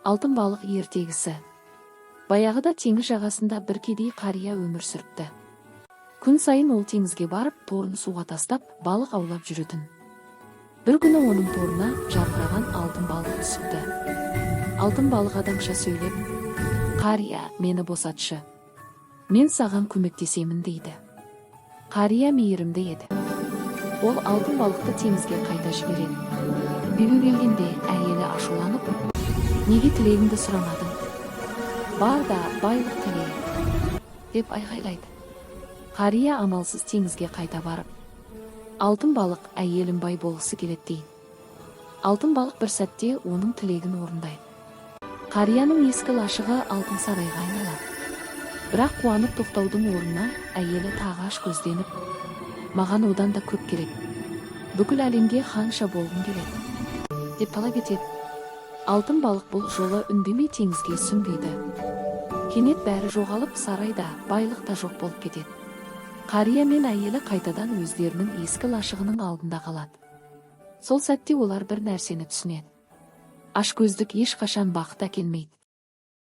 Алтын балық ертегісі. Баяғыда теңіз жағасында бір кедей қария өмір сүріпті. Күн сайын ол теңізге барып, торын суға тастап, балық аулап жүретін. Bir күні оның торына жарқыраған алтын балық түсіпті. Алтын балық адамша сөйлеп, «Қария, мені босатшы. Мен саған көмектесемін» дейді. Қария мейірімді еді. Ол алтын балықты теңізге қайта жібереді. Үйге келгенде әйелі ашуланып, «Неге тілегіңді сұрамадың? Бар да байлық тіле» деп айғайлайды. Қария амалсыз теңізге қайта барып, алтын балық әйелім бай болғысы келеді дейді. Алтын балық бір сәтте оның тілегін орындайды. Қарияның ескі лашығы алтын сарайға айналады. Бірақ қуанып тоқтаудың орнына әйелі тағы аш көзденіп, «Маған одан да көп керек. Бүкіл әлемге ханша болғым келеді» деп талап етеді. Алтын балық бұл жолы үндемей теңізге сүңгиді. Кенет бәрі жоғалып, сарайда байлық та жоқ болып кетеді. Қария мен әйелі қайтадан өздерінің ескі лашығының алдында қалады. Сол сәтте олар бір нәрсені түсінеді. Ашкөздік ешқашан бақыт әкелмейді.